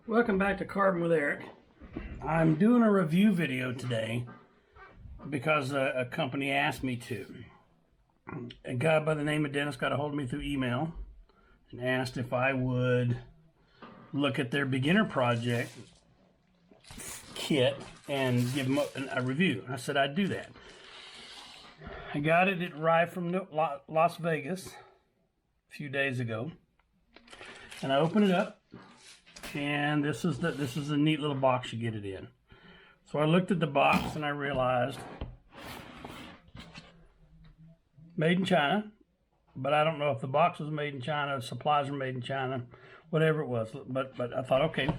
Welcome back to Carving with Eric. I'm doing a review video today because a company asked me to. A guy by the name of Dennis got a hold of me through email and asked if I would look at their beginner project kit and give them a review. I said I'd do that. I got it. It arrived from Las Vegas a few days ago, and I opened it up. And this is a neat little box you get it in. So I looked at the box and I realized made in China, but I don't know if the box was made in China, supplies were made in China, whatever it was. But I thought, okay,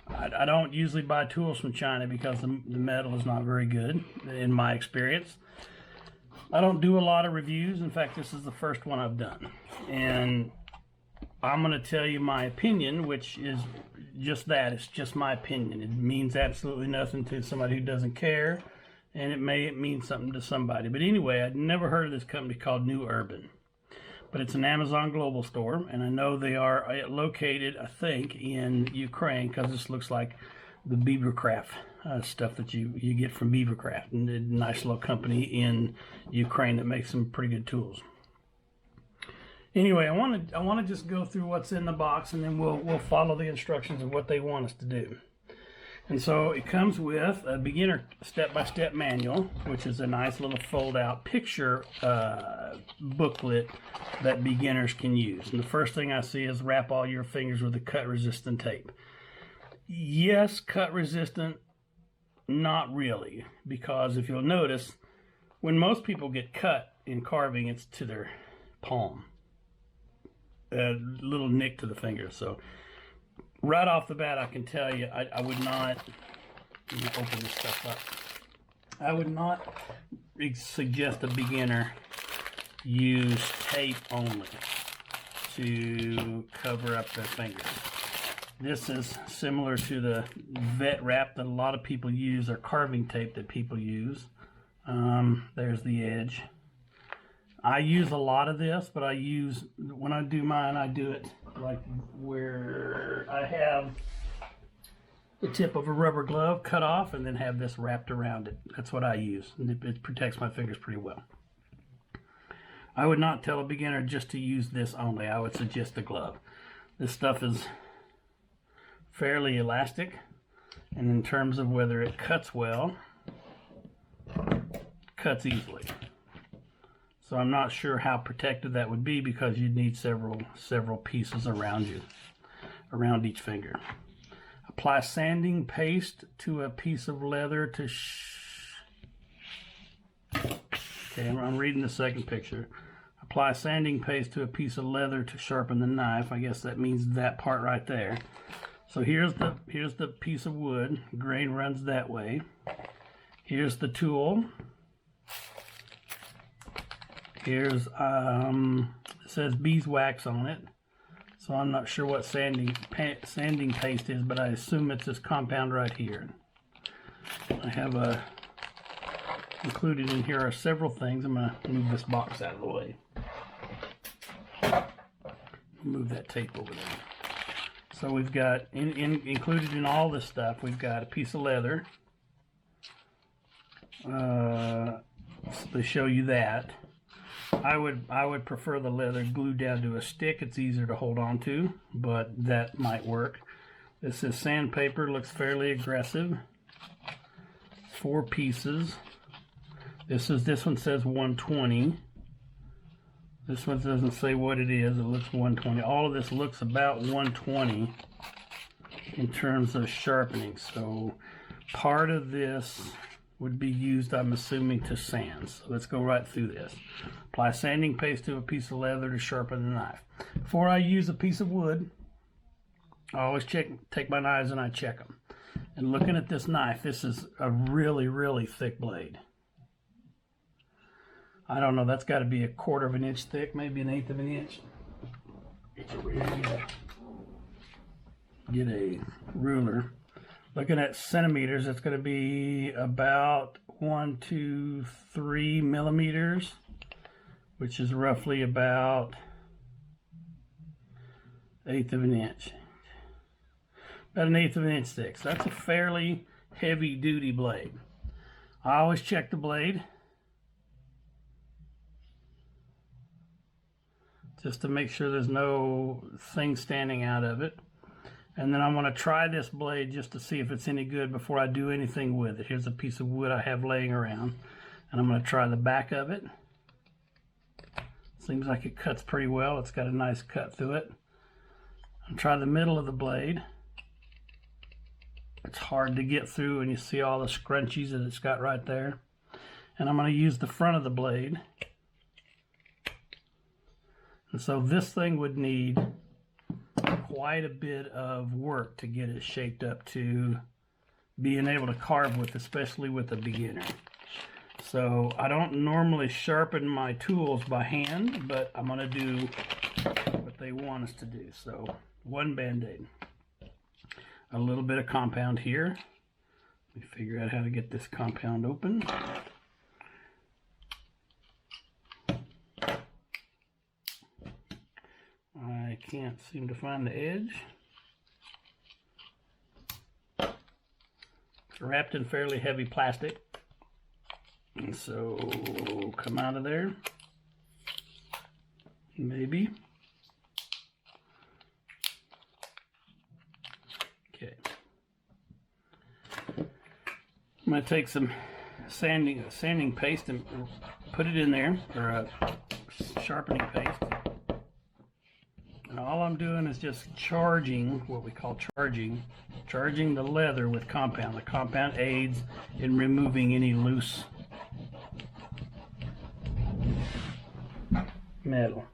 I don't usually buy tools from China because the metal is not very good in my experience. I don't do a lot of reviews. In fact, this is the first one I've done. And I'm going to tell you my opinion, which is just that. It's just my opinion. It means absolutely nothing to somebody who doesn't care, and it may mean something to somebody. But anyway, I'd never heard of this company called NEWURBAN. But it's an Amazon global store, and I know they are located, I think, in Ukraine, because this looks like the Beavercraft stuff that you get from Beavercraft. And a nice little company in Ukraine that makes some pretty good tools. Anyway, I want to just go through what's in the box, and then we'll follow the instructions of what they want us to do. And so it comes with a beginner step-by-step manual, which is a nice little fold-out picture booklet that beginners can use. And the first thing I see is wrap all your fingers with a cut-resistant tape. Yes, cut-resistant, not really, because if you'll notice, when most people get cut in carving, it's to their palm. A little nick to the finger. So right off the bat, I can tell you, I would not open this stuff up. I would not suggest a beginner use tape only to cover up their fingers. This is similar to the vet wrap that a lot of people use, or carving tape that people use. There's the edge. I use a lot of this, but when I do mine, I do it like where I have the tip of a rubber glove cut off and then have this wrapped around it. That's what I use, and it protects my fingers pretty well. I would not tell a beginner just to use this only. I would suggest the glove. This stuff is fairly elastic, and in terms of whether it cuts well, cuts easily. So I'm not sure how protected that would be, because you'd need several pieces around you, around each finger. Apply sanding paste to a piece of leather to okay, I'm reading the second picture. Apply sanding paste to a piece of leather to sharpen the knife. I guess that means that part right there. So here's the piece of wood. Grain runs that way. Here's the tool. Here's, it says beeswax on it, so I'm not sure what sanding paste is, but I assume it's this compound right here. I have included in here are several things. I'm going to move this box out of the way. Move that tape over there. So we've got, included in all this stuff, we've got a piece of leather. They show you that. I would prefer the leather glued down to a stick. It's easier to hold on to, but that might work. This is sandpaper, looks fairly aggressive. 4 pieces. This one says 120. This one doesn't say what it is. It looks 120. All of this looks about 120 in terms of sharpening. So part of this would be used, I'm assuming, to sand. So let's go right through this. Apply sanding paste to a piece of leather to sharpen the knife. Before I use a piece of wood, I always take my knives and I check them. And looking at this knife, this is a really, really thick blade. I don't know, that's got to be 1/4 of an inch thick, maybe 1/8 of an inch. Get a ruler. Looking at centimeters, it's going to be about 1 to 3 millimeters, which is roughly about 1/8 of an inch. about 1/8 of an inch thick. So that's a fairly heavy duty blade. I always check the blade just to make sure there's no thing standing out of it. And then I'm going to try this blade just to see if it's any good before I do anything with it. Here's a piece of wood I have laying around, and I'm going to try the back of it. Seems like it cuts pretty well. It's got a nice cut through it. I'll try the middle of the blade. It's hard to get through, and you see all the scrunchies that it's got right there. And I'm going to use the front of the blade. And so this thing would need quite a bit of work to get it shaped up to being able to carve with, especially with a beginner. So I don't normally sharpen my tools by hand, but I'm going to do what they want us to do. So one Band-Aid, a little bit of compound here. Let me figure out how to get this compound open. I can't seem to find the edge. It's wrapped in fairly heavy plastic. And so, come out of there. Maybe. Okay. I'm going to take some sanding paste and put it in there, or sharpening paste. And all I'm doing is just charging, what we call charging the leather with compound. The compound aids in removing any loose metal.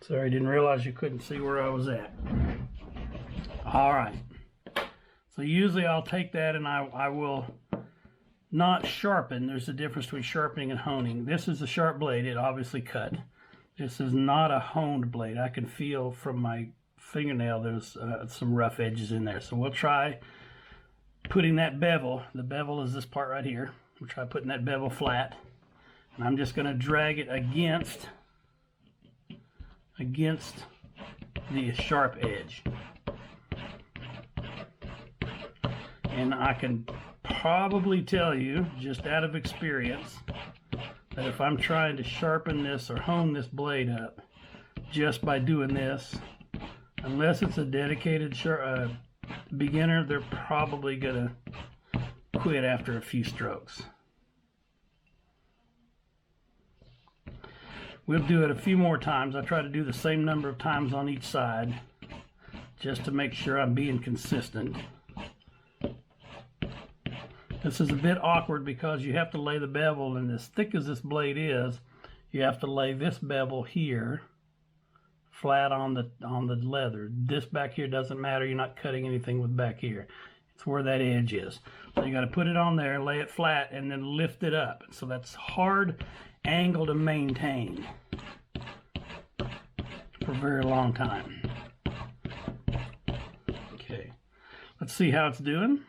Sorry, didn't realize you couldn't see where I was at. All right. So usually I'll take that and I will not sharpen. There's a difference between sharpening and honing. This is a sharp blade. It obviously cut. This is not a honed blade. I can feel from my fingernail there's some rough edges in there. So we'll try putting that bevel. The bevel is this part right here. We'll try putting that bevel flat. And I'm just going to drag it against the sharp edge. And I can probably tell you, just out of experience, that if I'm trying to sharpen this or hone this blade up just by doing this, unless it's a dedicated beginner, they're probably gonna quit after a few strokes. We'll do it a few more times. I try to do the same number of times on each side just to make sure I'm being consistent. This is a bit awkward because you have to lay the bevel, and as thick as this blade is, you have to lay this bevel here flat on the leather. This back here doesn't matter. You're not cutting anything with back here. It's where that edge is. So you got to put it on there, lay it flat, and then lift it up. So that's hard angle to maintain for a very long time. Okay, let's see how it's doing.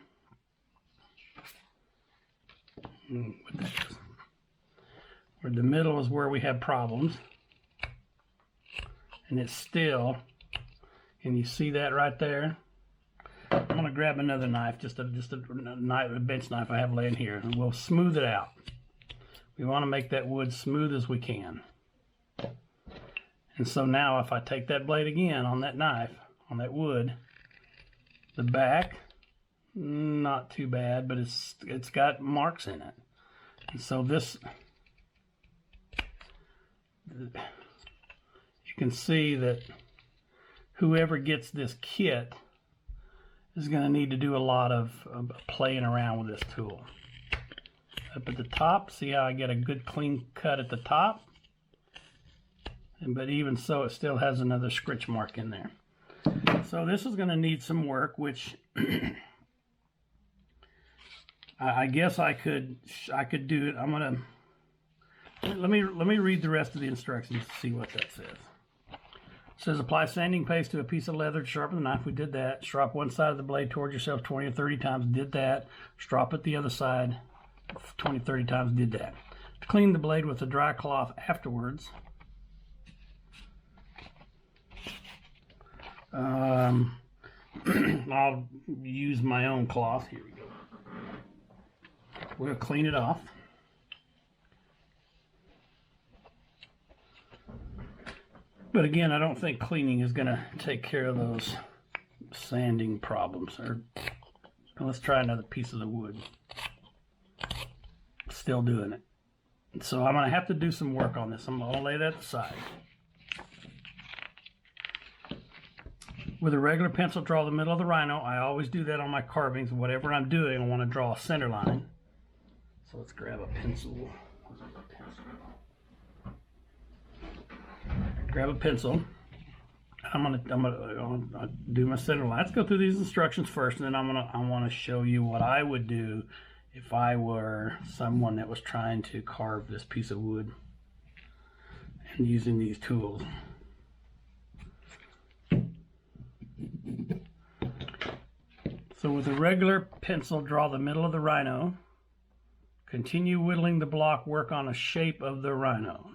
Where the middle is where we have problems, and it's still, and you see that right there. I'm going to grab another knife, just a bench knife I have laying here, and we'll smooth it out. We want to make that wood smooth as we can. And so now if I take that blade again on that knife, on that wood, the back, not too bad, but it's got marks in it. And so this, you can see that whoever gets this kit is going to need to do a lot of playing around with this tool. Up at the top, see how I get a good clean cut at the top? But even so, it still has another scritch mark in there. So this is going to need some work, which I guess I could do it. Let me read the rest of the instructions to see what that says. It says apply sanding paste to a piece of leather to sharpen the knife. We did that. Strop one side of the blade towards yourself 20 or 30 times. Did that. Strop it the other side 20, 30 times. Did that. To clean the blade with a dry cloth afterwards, I'll use my own cloth. Here we go. We'll clean it off. But again, I don't think cleaning is going to take care of those sanding problems. Let's try another piece of the wood. Still doing it. So I'm going to have to do some work on this. I'm going to lay that aside. With a regular pencil, draw the middle of the rhino. I always do that on my carvings. Whatever I'm doing, I want to draw a center line. So let's grab a pencil. Grab a pencil. I'm gonna do my center line. Let's go through these instructions first, and then I want to show you what I would do if I were someone that was trying to carve this piece of wood and using these tools. So with a regular pencil, draw the middle of the rhino. Continue whittling the block, work on a shape of the rhino.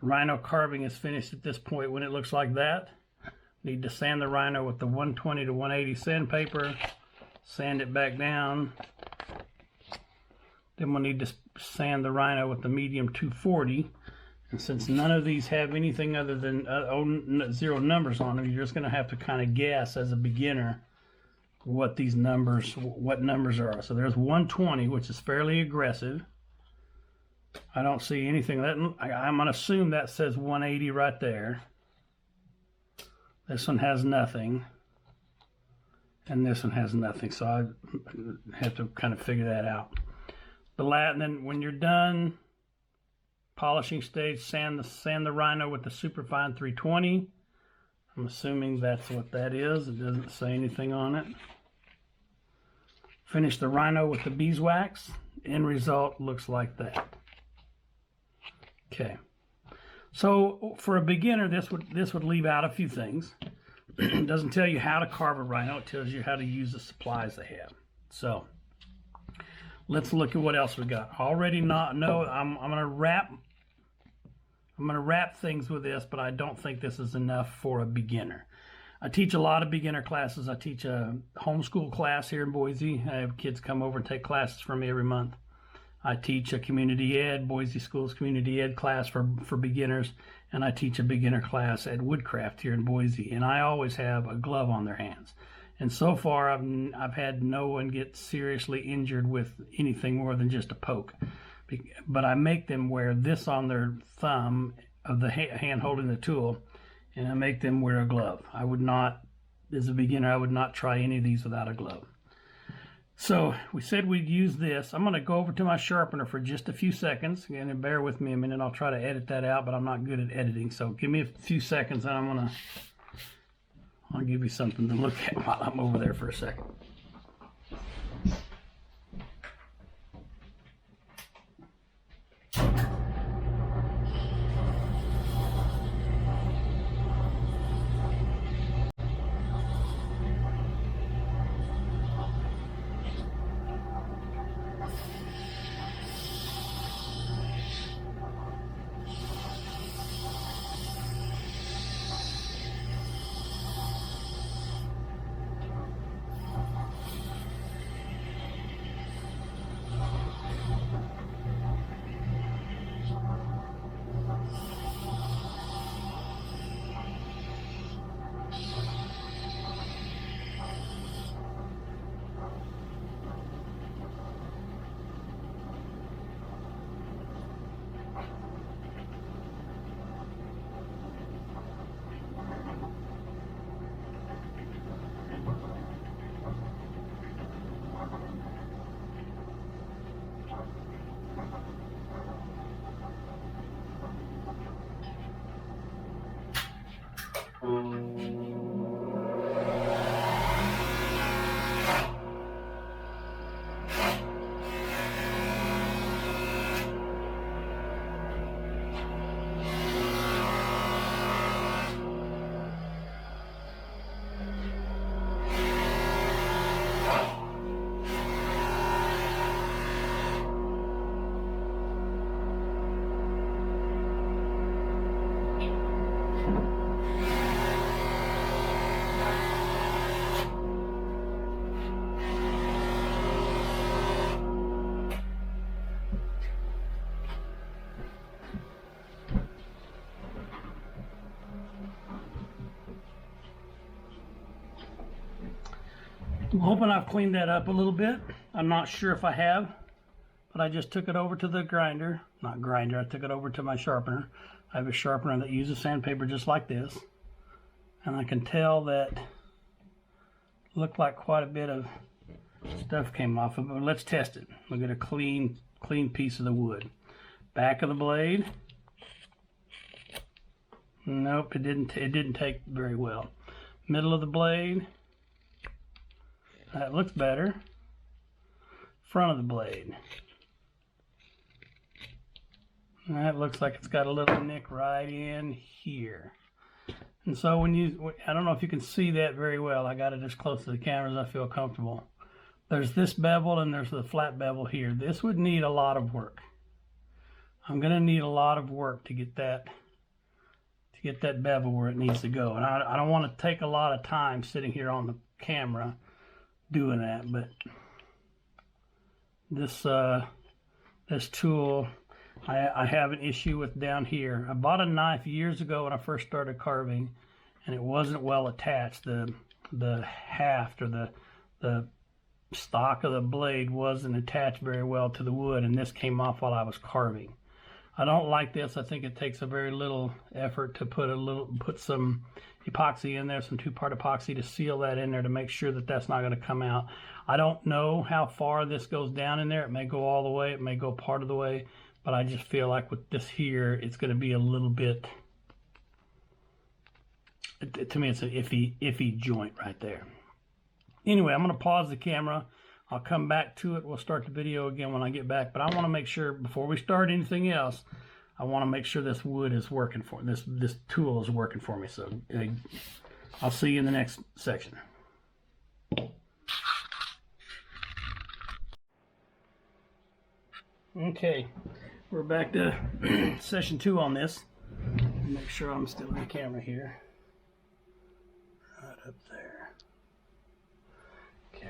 Rhino carving is finished at this point when it looks like that. Need to sand the rhino with the 120 to 180 sandpaper. Sand it back down. Then we'll need to sand the rhino with the medium 240. And since none of these have anything other than 0 numbers on them, you're just going to have to kind of guess as a beginner what these numbers, what numbers are. So there's 120, which is fairly aggressive. I don't see anything. I'm going to assume that says 180 right there. This one has nothing. And this one has nothing. So I have to kind of figure that out. And then when you're done, polishing stage, sand the rhino with the superfine 320. I'm assuming that's what that is. It doesn't say anything on it. Finish the rhino with the beeswax. End result looks like that. Okay, so for a beginner, this would leave out a few things. It doesn't tell you how to carve a rhino. It tells you how to use the supplies they have. So let's look at what else we got. Already know I'm gonna wrap things with this, but I don't think this is enough for a beginner. I teach a lot of beginner classes. I teach a homeschool class here in Boise. I have kids come over and take classes from me every month. I teach a community ed, Boise Schools community ed class for beginners, and I teach a beginner class at Woodcraft here in Boise, and I always have a glove on their hands. And so far, I've had no one get seriously injured with anything more than just a poke. But I make them wear this on their thumb of the hand holding the tool, and I make them wear a glove. I would not, as a beginner, I would not try any of these without a glove. So we said we'd use this. I'm going to go over to my sharpener for just a few seconds. And bear with me a minute. I'll try to edit that out, but I'm not good at editing. So give me a few seconds, and I'll give you something to look at while I'm over there for a second. I'm hoping I've cleaned that up a little bit. I'm not sure if I have, but I just took it over to the grinder. Not grinder, I took it over to my sharpener. I have a sharpener that uses sandpaper just like this. And I can tell that looked like quite a bit of stuff came off of it. But let's test it. Look at a clean piece of the wood. Back of the blade. Nope, it didn't take very well. Middle of the blade. That looks better. Front of the blade. That looks like it's got a little nick right in here. And so when I don't know if you can see that very well. I got it as close to the camera as I feel comfortable. There's this bevel and there's the flat bevel here. This would need a lot of work. I'm going to need a lot of work to get that bevel where it needs to go. And I don't want to take a lot of time sitting here on the camera doing that, but this tool I have an issue with down here. I bought a knife years ago when I first started carving, and it wasn't well attached. The haft or the stock of the blade wasn't attached very well to the wood, and this came off while I was carving. I don't like this. I think it takes a very little effort to put some epoxy in there, some 2-part epoxy to seal that in there to make sure that that's not going to come out. I don't know how far this goes down in there. It may go all the way, it may go part of the way, but I just feel like with this here, it's going to be a little bit, to me it's an iffy joint right there. Anyway, I'm going to pause the camera. I'll come back to it. We'll start the video again when I get back. But I want to make sure, before we start anything else, I want to make sure this wood is working for me. This tool is working for me. So I'll see you in the next section. Okay, we're back to session 2 on this. Make sure I'm still in the camera here. Right up there. Okay.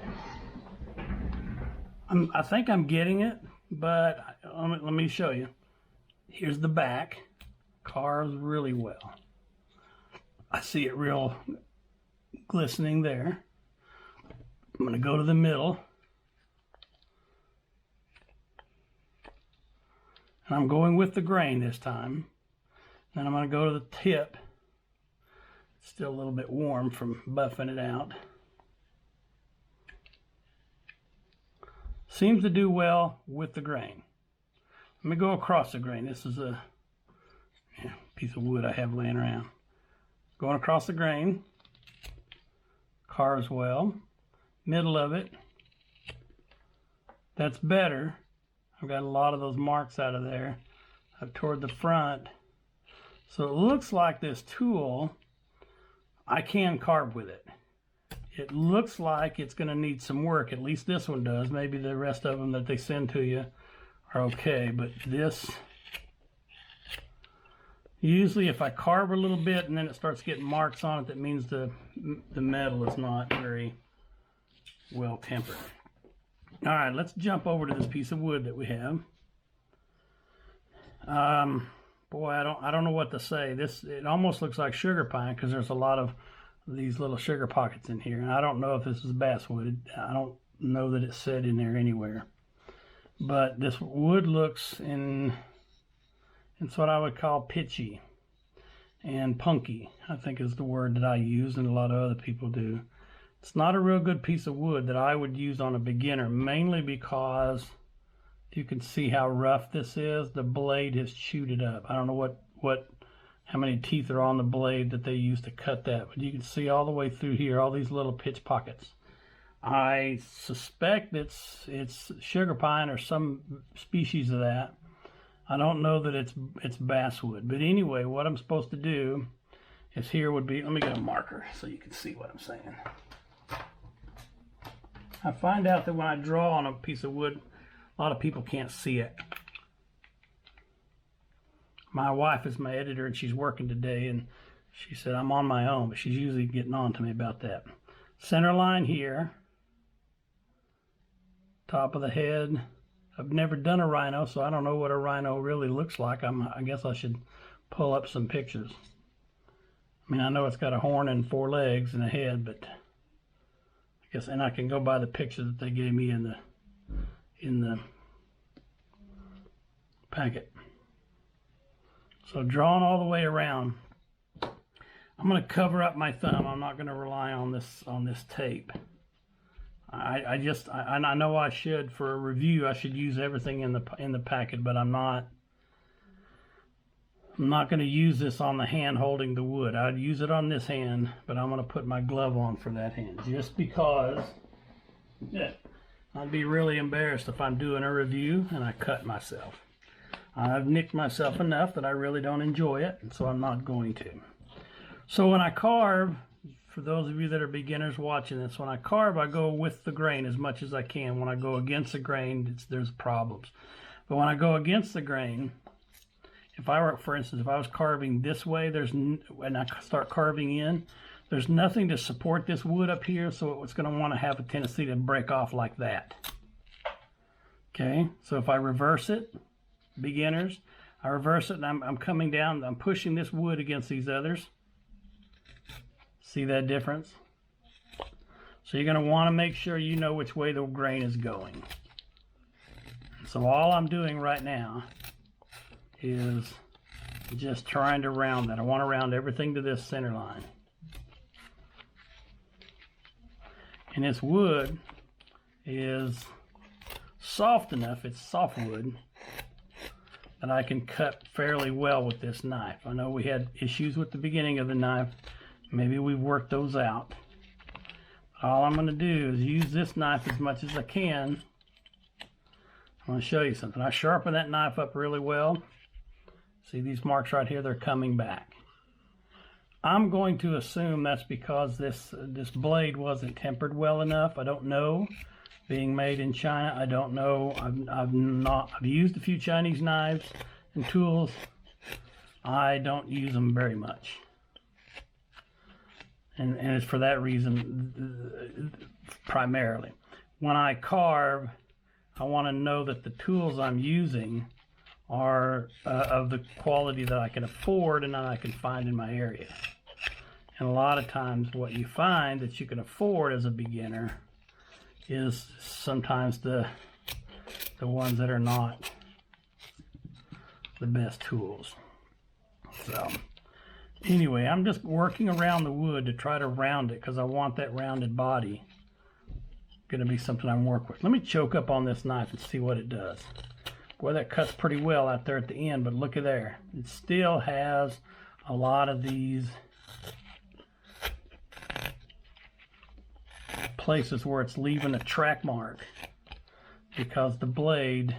I think I'm getting it, but let me show you. Here's the back. Carves really well. I see it real glistening there. I'm going to go to the middle. And I'm going with the grain this time. Then I'm going to go to the tip. It's still a little bit warm from buffing it out. Seems to do well with the grain. Let me go across the grain. This is a piece of wood I have laying around. Going across the grain. Carves well. Middle of it. That's better. I've got a lot of those marks out of there up toward the front. So it looks like this tool, I can carve with it. It looks like it's going to need some work. At least this one does. Maybe the rest of them that they send to you are okay. But this, usually if I carve a little bit and then it starts getting marks on it, that means the metal is not very well tempered. All right, let's jump over to this piece of wood that we have. Boy, I don't know what to say. It almost looks like sugar pine because there's a lot of these little sugar pockets in here. And I don't know if this is basswood. I don't know that it's said in there anywhere. But this wood looks it's what I would call pitchy and punky, I think is the word that I use and a lot of other people do. It's not a real good piece of wood that I would use on a beginner, mainly because you can see how rough this is. The blade has chewed it up. I don't know how many teeth are on the blade that they use to cut that, but you can see all the way through here, all these little pitch pockets. I suspect it's sugar pine or some species of that. I don't know that it's basswood, but anyway, what I'm supposed to do is here would be, let me get a marker so you can see what I'm saying. I find out that when I draw on a piece of wood, a lot of people can't see it. My wife is my editor and she's working today and she said I'm on my own, but she's usually getting on to me about that. Center line here. Top of the head. I've never done a rhino, so I don't know what a rhino really looks like. I guess I should pull up some pictures. I mean, I know it's got a horn and 4 legs and a head, but I Yes, and I can go by the picture that they gave me in the packet. So drawing all the way around, I'm going to cover up my thumb. I'm not going to rely on this tape. I know I should, for a review, I should use everything in the packet, but I'm not going to use this on the hand holding the wood. I'd use it on this hand, but I'm going to put my glove on for that hand, just because I'd be really embarrassed if I'm doing a review and I cut myself. I've nicked myself enough that I really don't enjoy it, and so I'm not going to. So when I carve, for those of you that are beginners watching this, when I carve, I go with the grain as much as I can. When I go against the grain, there's problems. But when I go against the grain, if I were, for instance, if I was carving this way, and I start carving in, there's nothing to support this wood up here, so it's going to want to have a tendency to break off like that. Okay, so if I reverse it, beginners, I reverse it and I'm coming down, I'm pushing this wood against these others. See that difference? So you're going to want to make sure you know which way the grain is going. So all I'm doing right now is just trying to round that. I want to round everything to this center line. And this wood is soft enough, it's softwood, that I can cut fairly well with this knife. I know we had issues with the beginning of the knife. Maybe we've worked those out. All I'm going to do is use this knife as much as I can. I'm going to show you something. I sharpen that knife up really well. See these marks right here? They're coming back. I'm going to assume that's because this blade wasn't tempered well enough. I don't know. Being made in China, I don't know. I've used a few Chinese knives and tools. I don't use them very much. And it's for that reason, primarily. When I carve, I want to know that the tools I'm using are of the quality that I can afford and that I can find in my area. And a lot of times what you find that you can afford as a beginner is sometimes the ones that are not the best tools. So anyway, I'm just working around the wood to try to round it because I want that rounded body. Going to be something I work with. Let me choke up on this knife and see what it does. Boy, that cuts pretty well out there at the end, but look at there. It still has a lot of these places where it's leaving a track mark because the blade,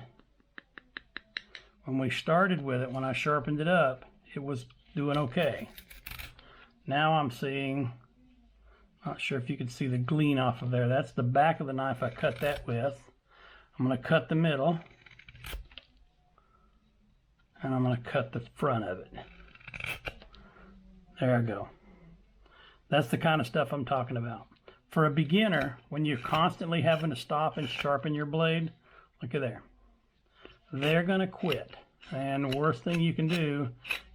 when we started with it, when I sharpened it up, it was doing okay. Now I'm seeing, not sure if you can see the gleam off of there. That's the back of the knife I cut that with. I'm going to cut the middle and I'm going to cut the front of it. There I go. That's the kind of stuff I'm talking about. For a beginner, when you're constantly having to stop and sharpen your blade, look at there. They're going to quit. And the worst thing you can do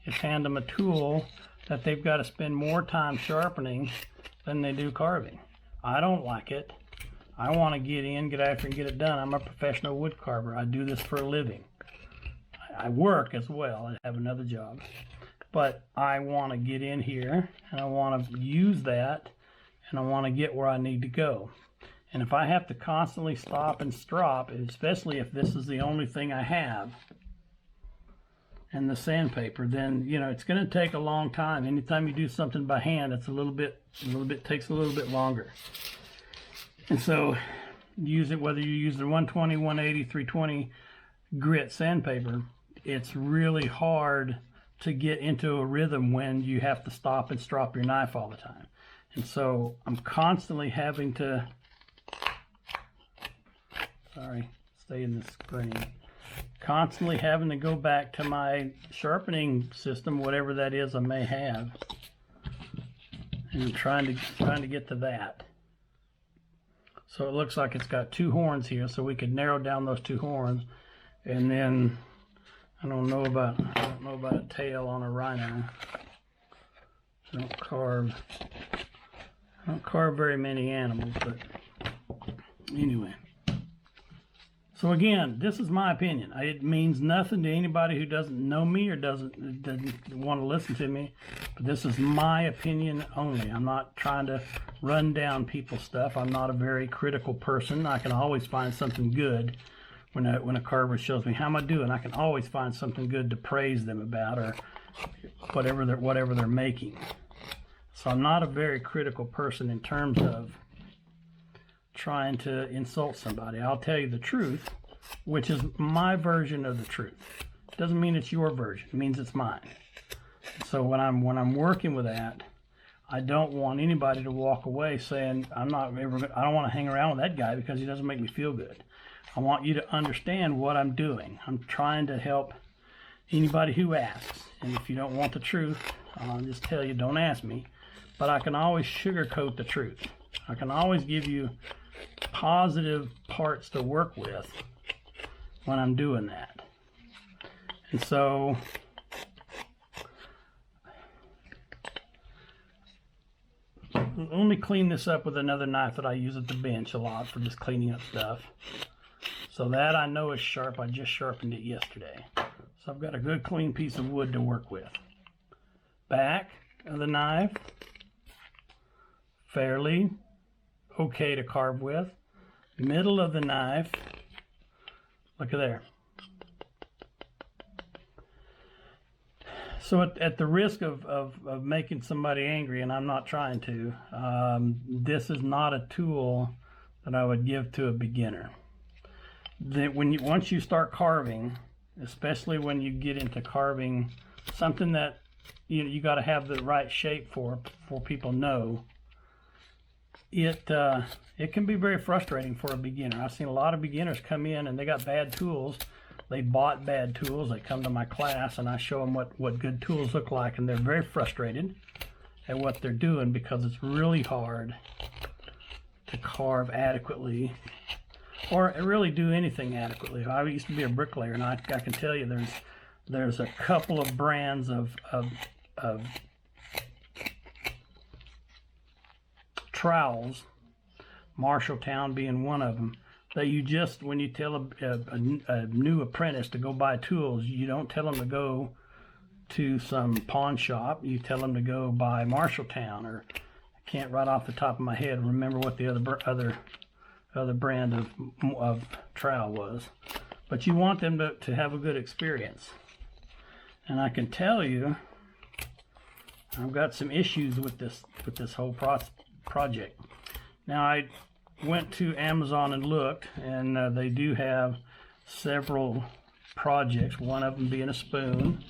is hand them a tool that they've got to spend more time sharpening than they do carving. I don't like it. I want to get in, get after, and get it done. I'm a professional wood carver. I do this for a living. I work as well. I have another job. But I want to get in here, and I want to use that, and I want to get where I need to go. And if I have to constantly stop and strop, especially if this is the only thing I have, and the sandpaper, then it's going to take a long time. Anytime you do something by hand, it's takes a little bit longer. And so use it, whether you use the 120, 180, 320 grit sandpaper, it's really hard to get into a rhythm when you have to stop and strop your knife all the time. And so I'm constantly having to, stay in this grain. Constantly having to go back to my sharpening system, whatever that is I may have, and trying to get to that. So it looks like it's got two horns here, so we could narrow down those two horns, and then I don't know about a tail on a rhino. I don't carve very many animals, but Anyway. So again, this is my opinion. It means nothing to anybody who doesn't know me or doesn't want to listen to me. But this is my opinion only. I'm not trying to run down people's stuff. I'm not a very critical person. I can always find something good when a carver shows me how am I doing. I can always find something good to praise them about or whatever they're making. So I'm not a very critical person in terms of trying to insult somebody. I'll tell you the truth, which is my version of the truth. It doesn't mean it's your version. It means it's mine. So when I'm working with that, I don't want anybody to walk away saying I don't want to hang around with that guy because he doesn't make me feel good. I want you to understand what I'm doing. I'm trying to help anybody who asks. And if you don't want the truth, I'll just tell you, don't ask me. But I can always sugarcoat the truth. I can always give you positive parts to work with when I'm doing that. And so let me clean this up with another knife that I use at the bench a lot for just cleaning up stuff. So that I know is sharp. I just sharpened it yesterday. So I've got a good clean piece of wood to work with. Back of the knife, fairly okay to carve with. Middle of the knife, look at there. So at the risk of making somebody angry, and I'm not trying to, this is not a tool that I would give to a beginner. Once you start carving, especially when you get into carving something that you got to have the right shape for people know, it can be very frustrating for a beginner. I've seen a lot of beginners come in and they got bad tools. They bought bad tools. They come to my class and I show them what good tools look like, and they're very frustrated at what they're doing because it's really hard to carve adequately or really do anything adequately. I used to be a bricklayer, and I can tell you there's a couple of brands of trowels, Marshalltown being one of them, that you just, when you tell a new apprentice to go buy tools, you don't tell them to go to some pawn shop. You tell them to go buy Marshalltown, or I can't right off the top of my head remember what the other brand of trowel was, but you want them to have a good experience. And I can tell you, I've got some issues with this whole project. Now I went to Amazon and looked, and they do have several projects, one of them being a spoon,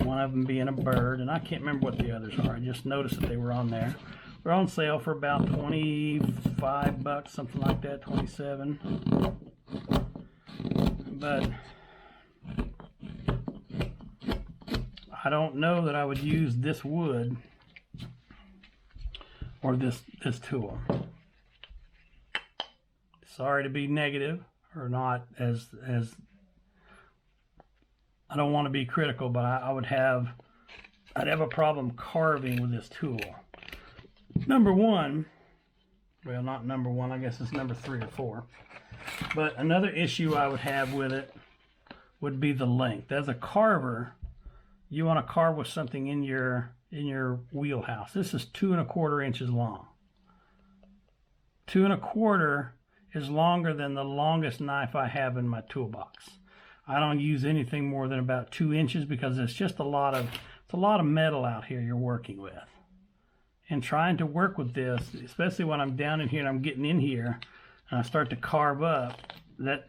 one of them being a bird, and I can't remember what the others are. I just noticed that they were on there. They're on sale for about 25 bucks, something like that, 27. But I don't know that I would use this wood or this tool. Sorry to be negative, or not as I don't want to be critical, but I'd have a problem carving with this tool. Number one, well, not number one, I guess it's number 3 or 4. But another issue I would have with it would be the length. As a carver, you want to carve with something in your wheelhouse. This is 2 1/4 inches long. 2 1/4 is longer than the longest knife I have in my toolbox. I don't use anything more than about 2 inches because it's just a lot of metal out here you're working with. And trying to work with this, especially when I'm down in here and I'm getting in here and I start to carve up, that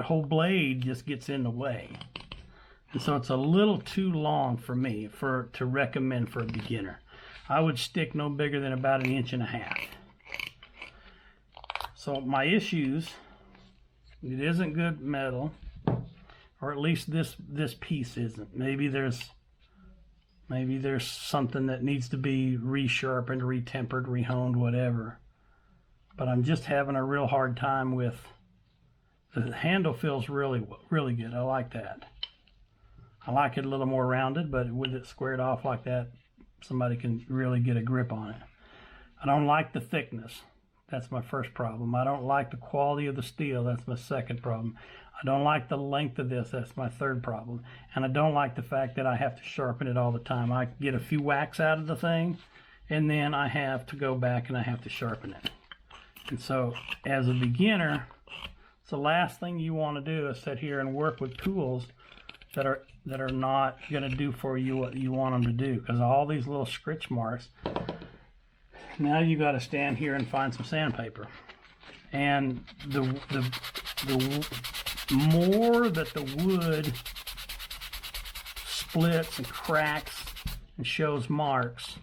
whole blade just gets in the way. And so it's a little too long for me to recommend for a beginner. I would stick no bigger than about 1.5 inches. So my issues, it isn't good metal, or at least this piece isn't. Maybe there's something that needs to be resharpened, retempered, rehoned, whatever. But I'm just having a real hard time with the handle. Feels really good. I like that. I like it a little more rounded, but with it squared off like that, somebody can really get a grip on it. I don't like the thickness. That's my first problem. I don't like the quality of the steel. That's my second problem. I don't like the length of this. That's my third problem. And I don't like the fact that I have to sharpen it all the time. I get a few whacks out of the thing, and then I have to go back and I have to sharpen it. And so as a beginner, it's the last thing you want to do is sit here and work with tools that are not going to do for you what you want them to do, because all these little scritch marks. Now you got to stand here and find some sandpaper, and the more that the wood splits and cracks and shows marks,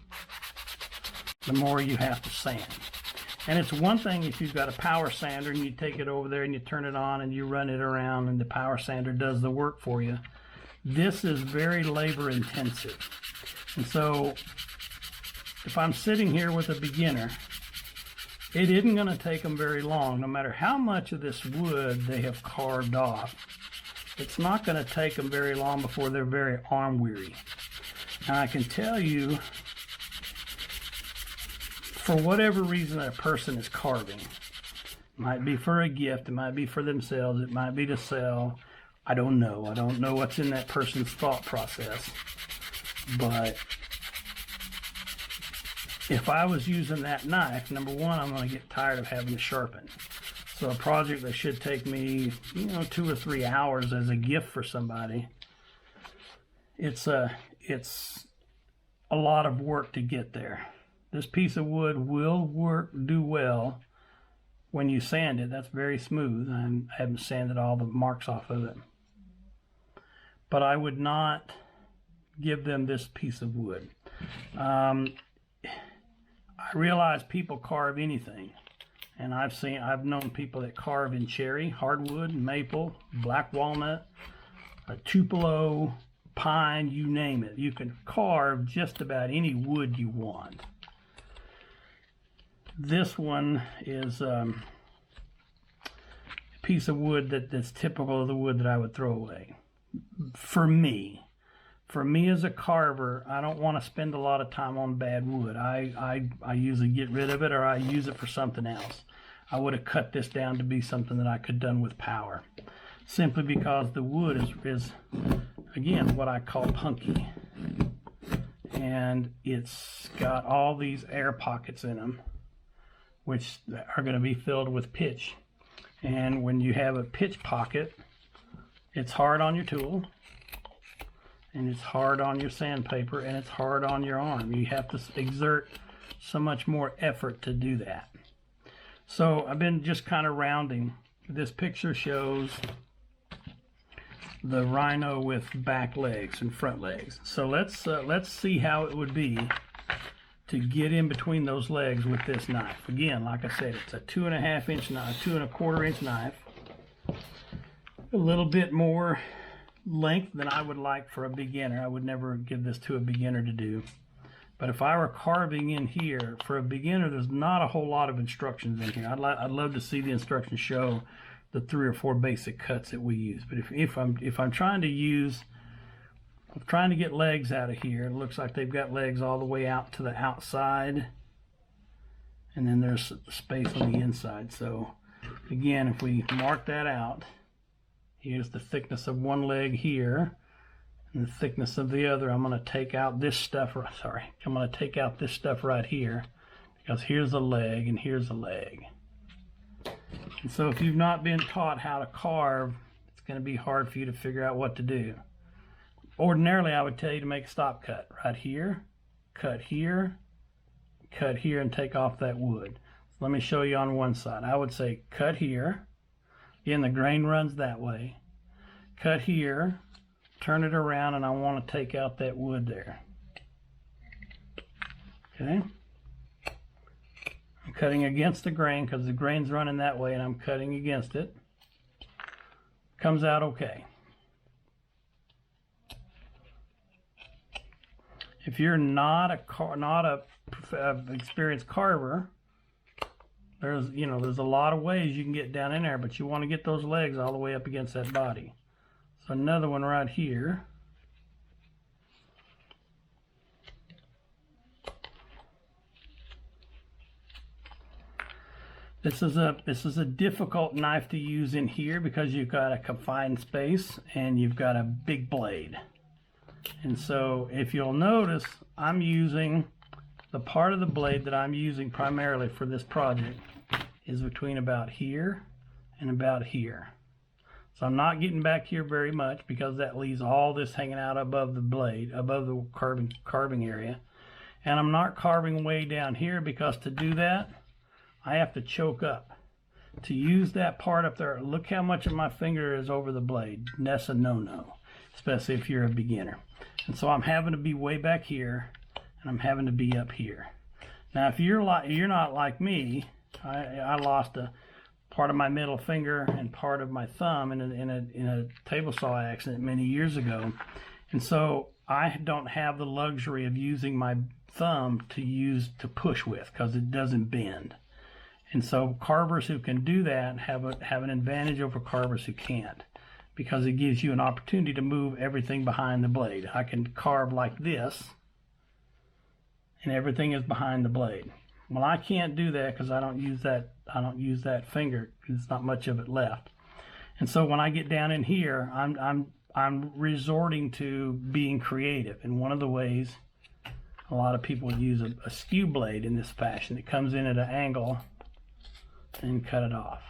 the more you have to sand. And it's one thing if you've got a power sander and you take it over there and you turn it on and you run it around and the power sander does the work for you. This is very labor intensive. And so if I'm sitting here with a beginner, it isn't going to take them very long, no matter how much of this wood they have carved off. It's not going to take them very long before they're very arm weary. Now I can tell you, for whatever reason that a person is carving, it might be for a gift, it might be for themselves, it might be to sell. I don't know. I don't know what's in that person's thought process. But if I was using that knife, number one, I'm going to get tired of having to sharpen. So a project that should take me, 2 or 3 hours as a gift for somebody, it's a lot of work to get there. This piece of wood will do well when you sand it. That's very smooth. I haven't sanded all the marks off of it. But I would not give them this piece of wood. I realize people carve anything, and I've known people that carve in cherry, hardwood, maple, black walnut, tupelo, pine, you name it. You can carve just about any wood you want. This one is a piece of wood that's typical of the wood that I would throw away. For me as a carver, I don't want to spend a lot of time on bad wood. I usually get rid of it, or I use it for something else. I would have cut this down to be something that I could done with power, simply because the wood is again what I call punky, and it's got all these air pockets in them, which are going to be filled with pitch. And when you have a pitch pocket, it's hard on your tool, and it's hard on your sandpaper, and it's hard on your arm. You have to exert so much more effort to do that. So I've been just kind of rounding. This picture shows the Rhino with back legs and front legs. So let's see how it would be to get in between those legs with this knife. Again, like I said, it's a 2.5 inch knife, 2 1/4 inch knife. A little bit more length than I would like for a beginner. I would never give this to a beginner to do. But if I were carving in here, for a beginner, there's not a whole lot of instructions in here. I'd love to see the instructions show the 3 or 4 basic cuts that we use. But if I'm trying to get legs out of here, it looks like they've got legs all the way out to the outside, and then there's space on the inside. So again, if we mark that out, here's the thickness of one leg here and the thickness of the other. I'm going to take out this stuff. I'm going to take out this stuff right here, because here's a leg and here's a leg. And so if you've not been taught how to carve, it's going to be hard for you to figure out what to do. Ordinarily, I would tell you to make a stop cut right here, cut here, and take off that wood. So let me show you on one side. I would say cut here. Again, the grain runs that way. Cut here, turn it around, and I want to take out that wood there. Okay. I'm cutting against the grain because the grain's running that way, and I'm cutting against it. Comes out okay. If you're not a experienced carver, there's a lot of ways you can get down in there, but you want to get those legs all the way up against that body. So another one right here. This is a difficult knife to use in here because you've got a confined space and you've got a big blade. And so if you'll notice, I'm using the part of the blade that I'm using primarily for this project is between about here and about here. So I'm not getting back here very much because that leaves all this hanging out above the blade, above the carving area. And I'm not carving way down here because to do that, I have to choke up. To use that part up there, look how much of my finger is over the blade. That's a no-no, especially if you're a beginner. And so I'm having to be way back here, and I'm having to be up here. Now, if you're not like me, I lost a part of my middle finger and part of my thumb in a table saw accident many years ago, and so I don't have the luxury of using my thumb to push with because it doesn't bend. And so carvers who can do that have an advantage over carvers who can't, because it gives you an opportunity to move everything behind the blade. I can carve like this, and everything is behind the blade. Well, I can't do that because I don't use that finger. There's not much of it left. And so when I get down in here, I'm resorting to being creative. And one of the ways a lot of people use a skew blade in this fashion. It comes in at an angle and cut it off.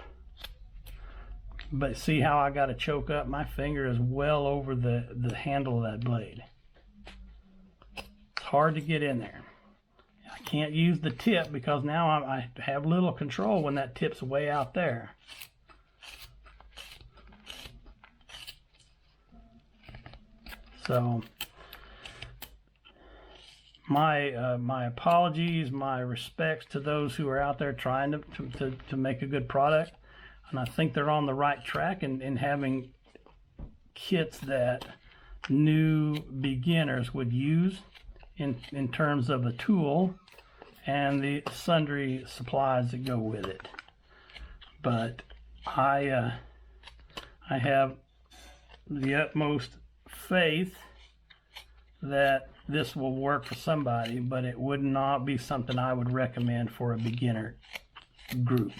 But see how I got to choke up? My finger is well over the handle of that blade. It's hard to get in there. I can't use the tip because now I have little control when that tip's way out there. So my apologies, my respects to those who are out there trying to make a good product, and I think they're on the right track in having kits that new beginners would use in terms of the tool and the sundry supplies that go with it. But I have the utmost faith that this will work for somebody, but it would not be something I would recommend for a beginner group.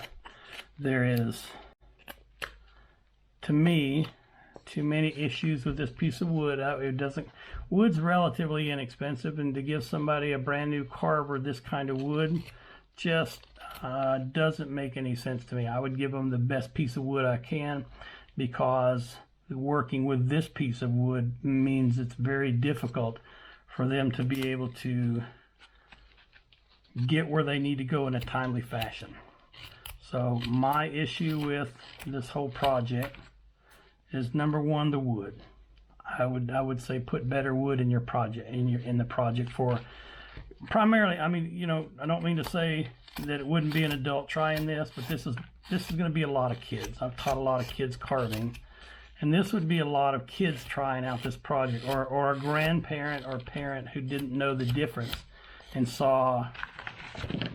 There is, to me, too many issues with this piece of wood. Wood's relatively inexpensive, and to give somebody a brand new carver this kind of wood just doesn't make any sense to me. I would give them the best piece of wood I can, because working with this piece of wood means it's very difficult for them to be able to get where they need to go in a timely fashion. So my issue with this whole project is, number one, the wood. I would say put better wood in your project, in the project for primarily. I mean, you know, I don't mean to say that it wouldn't be an adult trying this, but this is going to be a lot of kids. I've taught a lot of kids carving, and this would be a lot of kids trying out this project, or a grandparent or parent who didn't know the difference and saw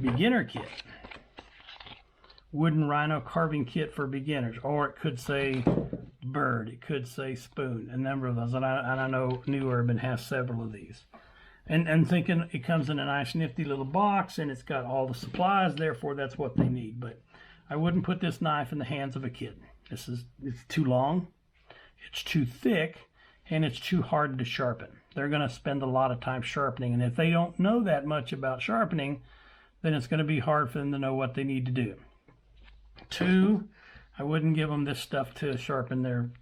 beginner kit, wooden rhino carving kit for beginners, or it could say bird, it could say spoon, a number of those, and I know NEWURBAN has several of these, and thinking it comes in a nice nifty little box and it's got all the supplies, therefore that's what they need. But I wouldn't put this knife in the hands of a kid. It's too long, it's too thick, and it's too hard to sharpen. They're going to spend a lot of time sharpening, and if they don't know that much about sharpening, then it's going to be hard for them to know what they need to do. Two, I wouldn't give them this stuff to sharpen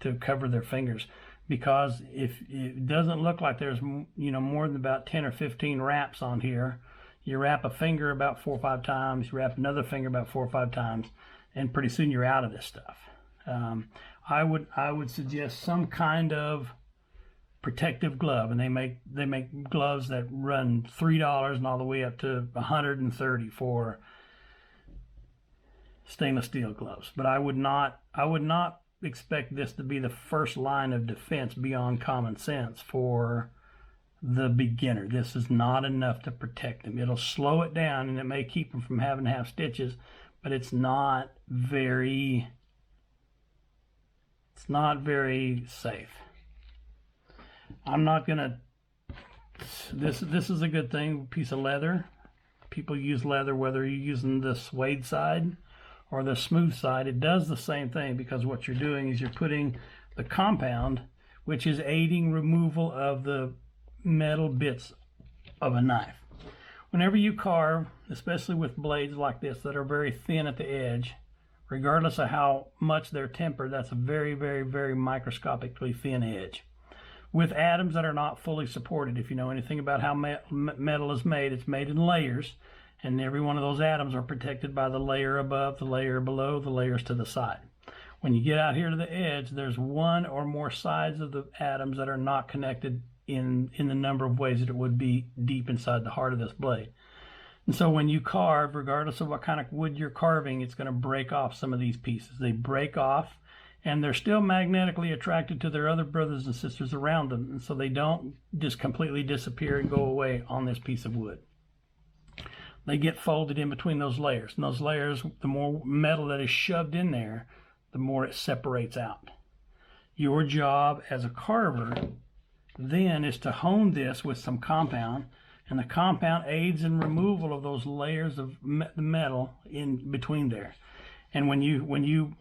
to cover their fingers, because if it doesn't look like there's, you know, more than about 10 or 15 wraps on here, you wrap a finger about 4 or 5 times, you wrap another finger about 4 or 5 times, and pretty soon you're out of this stuff. I would suggest some kind of protective glove, and they make gloves that run $3 and all the way up to $130 for stainless steel gloves. But I would not expect this to be the first line of defense beyond common sense for the beginner. This is not enough to protect them. It'll slow it down, and it may keep them from having to have stitches, but it's not very safe. I'm not gonna, this is a good thing, piece of leather, people use leather, whether you're using the suede side or the smooth side, it does the same thing, because what you're doing is you're putting the compound, which is aiding removal of the metal bits of a knife. Whenever you carve, especially with blades like this that are very thin at the edge, regardless of how much they're tempered, that's a very, very, very microscopically thin edge. With atoms that are not fully supported, if you know anything about how metal is made, it's made in layers, and every one of those atoms are protected by the layer above, the layer below, the layers to the side. When you get out here to the edge, there's one or more sides of the atoms that are not connected in the number of ways that it would be deep inside the heart of this blade. And so when you carve, regardless of what kind of wood you're carving, it's going to break off some of these pieces. They break off, and they're still magnetically attracted to their other brothers and sisters around them, and so they don't just completely disappear and go away on this piece of wood. They get folded in between those layers, and those layers, the more metal that is shoved in there, the more it separates out. Your job as a carver then is to hone this with some compound, and the compound aids in removal of those layers of metal in between there. And when you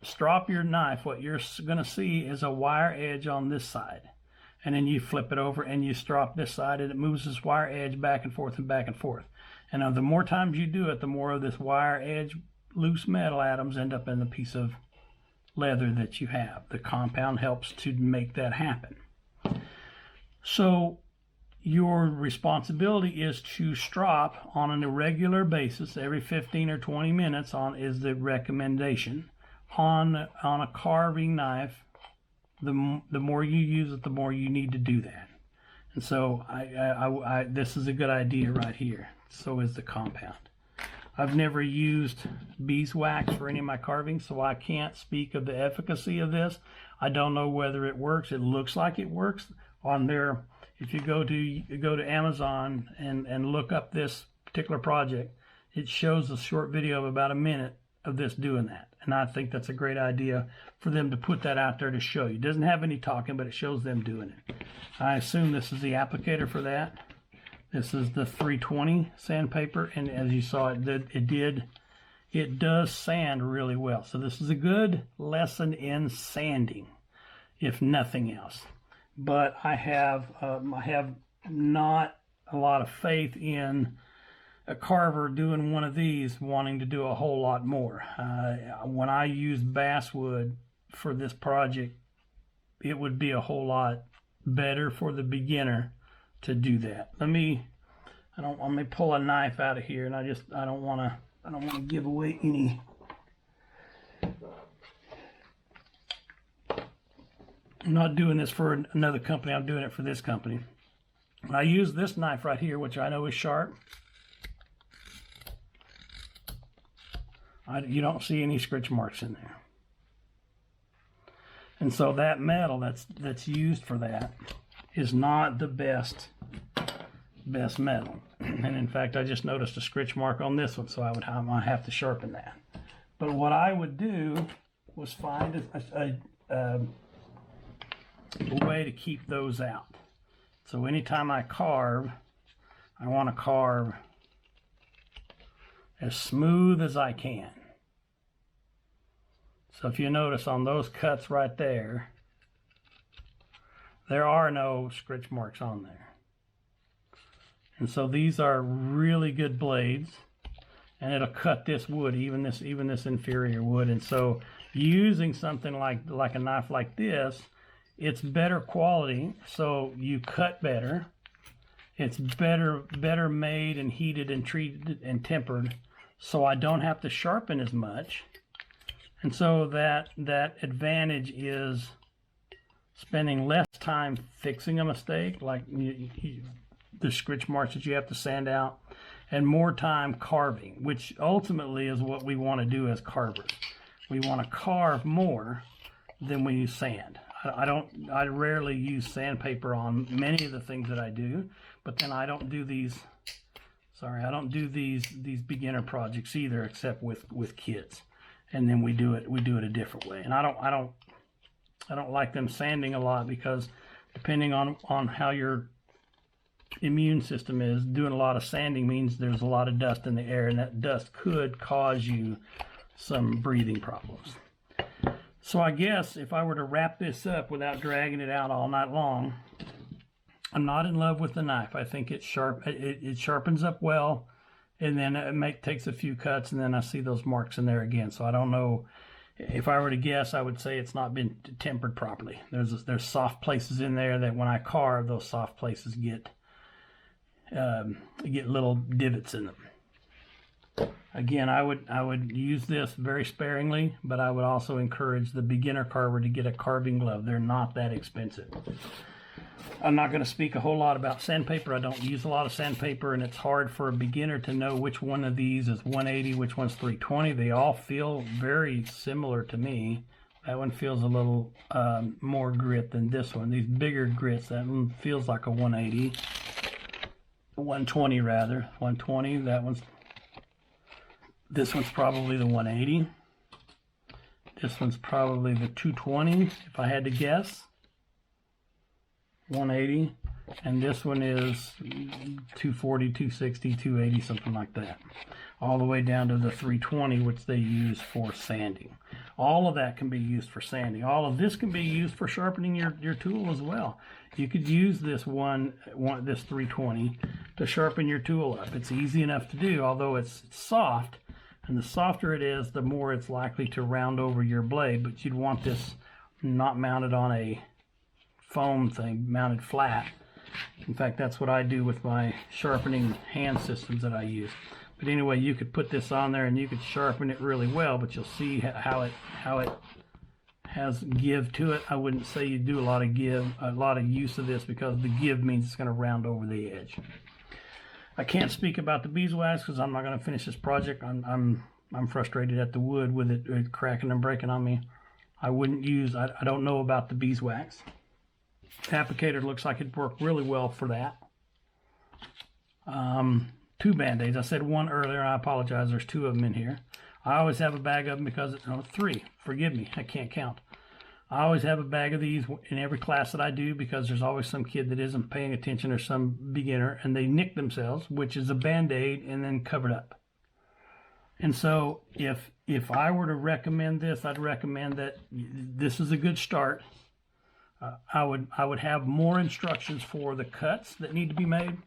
strop your knife, what you're going to see is a wire edge on this side, and then you flip it over and you strop this side, and it moves this wire edge back and forth and back and forth. And the more times you do it, the more of this wire edge loose metal atoms end up in the piece of leather that you have. The compound helps to make that happen. So your responsibility is to strop on an irregular basis every 15 or 20 minutes is the recommendation on a carving knife. The more you use it, the more you need to do that. And so this is a good idea right here. So is the compound. I've never used beeswax for any of my carvings, so I can't speak of the efficacy of this. I don't know whether it works. It looks like it works on there. If you go to Amazon and look up this particular project, it shows a short video of about a minute of this doing that. And I think that's a great idea for them to put that out there to show you. It doesn't have any talking, but it shows them doing it. I assume this is the applicator for that. This is the 320 sandpaper, and as you saw, it does sand really well. So this is a good lesson in sanding, if nothing else. But I have not a lot of faith in a carver doing one of these wanting to do a whole lot more. When I used basswood for this project, it would be a whole lot better for the beginner to do that. Let me pull a knife out of here, and I don't want to give away any. I'm not doing this for another company. I'm doing it for this company. I use this knife right here, which I know is sharp. You don't see any scratch marks in there. And so that metal that's used for that is not the best metal. And in fact, I just noticed a scratch mark on this one, so I might have to sharpen that. But what I would do was find a way to keep those out. So anytime I carve, I want to carve as smooth as I can. So if you notice on those cuts right there, there are no scratch marks on there. And so these are really good blades, and it'll cut this wood, even this inferior wood. And so using something like a knife like this, it's better quality, so you cut better. It's better made and heated and treated and tempered, so I don't have to sharpen as much. And so that advantage is spending less time fixing a mistake, like the scratch marks that you have to sand out, and more time carving, which ultimately is what we want to do as carvers. We want to carve more than we use sand. I rarely use sandpaper on many of the things that I do, but then I don't do these beginner projects either, except with kids. And then we do it a different way. And I don't like them sanding a lot, because depending on how your immune system is. Doing a lot of sanding means there's a lot of dust in the air, and that dust could cause you some breathing problems. So I guess if I were to wrap this up without dragging it out all night long, I'm not in love with the knife. I think it's sharp. It sharpens up well, and then it takes a few cuts, and then I see those marks in there again. So I don't know. If I were to guess, I would say it's not been tempered properly. There's soft places in there that when I carve, those soft places get little divots in them. Again, I would use this very sparingly, but I would also encourage the beginner carver to get a carving glove. They're not that expensive. I'm not going to speak a whole lot about sandpaper. I don't use a lot of sandpaper, and it's hard for a beginner to know which one of these is 180, which one's 320. They all feel very similar to me. That one feels a little more grit than this one. These bigger grits, that one feels like a 180. 120 rather. 120, this one's probably the 180. This one's probably the 220, if I had to guess. 180, and this one is 240, 260, 280, something like that, all the way down to the 320, which they use for sanding. All of that can be used for sanding. All of this can be used for sharpening your tool as well. You could use this this 320 to sharpen your tool up. It's easy enough to do, although it's soft, and the softer it is, the more it's likely to round over your blade. But you'd want this not mounted on a foam thing, mounted flat. In fact, that's what I do with my sharpening hand systems that I use. But anyway, you could put this on there and you could sharpen it really well, but you'll see how it has give to it. I wouldn't say you do a lot of use of this, because the give means it's going to round over the edge. I can't speak about the beeswax because I'm not going to finish this project. I'm frustrated at the wood with it cracking and breaking on me. I don't know about the beeswax. Applicator looks like it'd work really well for that. 2 Band-Aids. I said one earlier, and I apologize. There's 2 of them in here. I always have a bag of them because, 3. Forgive me, I can't count. I always have a bag of these in every class that I do, because there's always some kid that isn't paying attention, or some beginner, and they nick themselves, which is a Band-Aid and then covered up. And so if I were to recommend this, I'd recommend that this is a good start. I would have more instructions for the cuts that need to be made.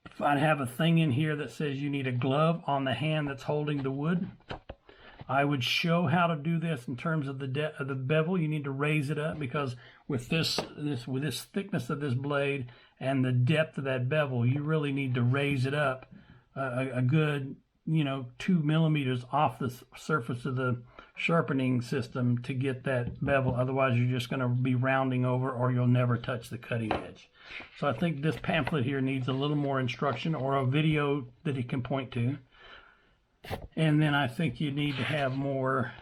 If I'd have a thing in here that says you need a glove on the hand that's holding the wood, I would show how to do this in terms of the bevel. You need to raise it up, because with this thickness of this blade and the depth of that bevel, you really need to raise it up a good 2 millimeters off the surface of the sharpening system to get that bevel. Otherwise, you're just going to be rounding over, or you'll never touch the cutting edge. So I think this pamphlet here needs a little more instruction, or a video that it can point to. And then I think you need to have more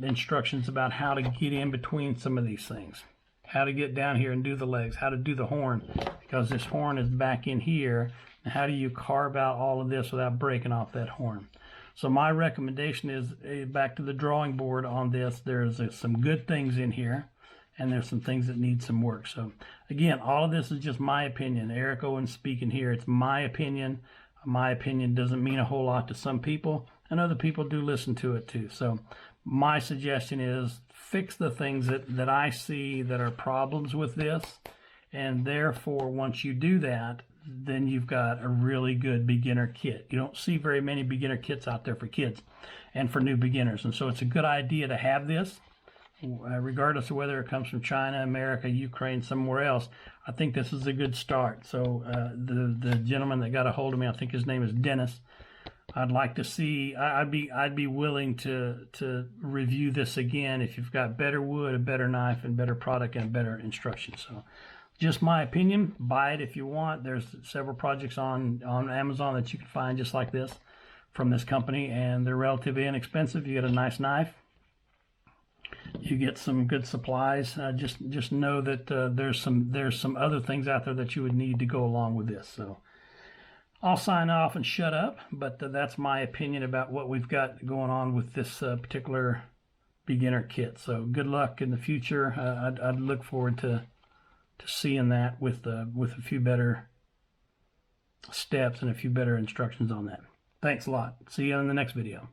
instructions about how to get in between some of these things. How to get down here and do the legs, how to do the horn, because this horn is back in here. And how do you carve out all of this without breaking off that horn? So my recommendation is back to the drawing board on this. There's some good things in here, and there's some things that need some work. So again, all of this is just my opinion. Eric Owens speaking here. It's my opinion. My opinion doesn't mean a whole lot to some people, and other people do listen to it too. So my suggestion is fix the things that I see that are problems with this, and therefore once you do that, then you've got a really good beginner kit. You don't see very many beginner kits out there for kids and for new beginners, and so it's a good idea to have this, regardless of whether it comes from China, America, Ukraine, somewhere else. I think this is a good start. So the gentleman that got a hold of me, I think his name is Dennis. I'd like to see. I'd be willing to review this again if you've got better wood, a better knife, and better product and better instructions. So, just my opinion. Buy it if you want. There's several projects on Amazon that you can find just like this from this company, and they're relatively inexpensive. You get a nice knife. You get some good supplies. Just know that there's some other things out there that you would need to go along with this. So I'll sign off and shut up, but that's my opinion about what we've got going on with this particular beginner kit. So good luck in the future. I'd look forward to to seeing that with a few better steps and a few better instructions on that. Thanks a lot. See you in the next video.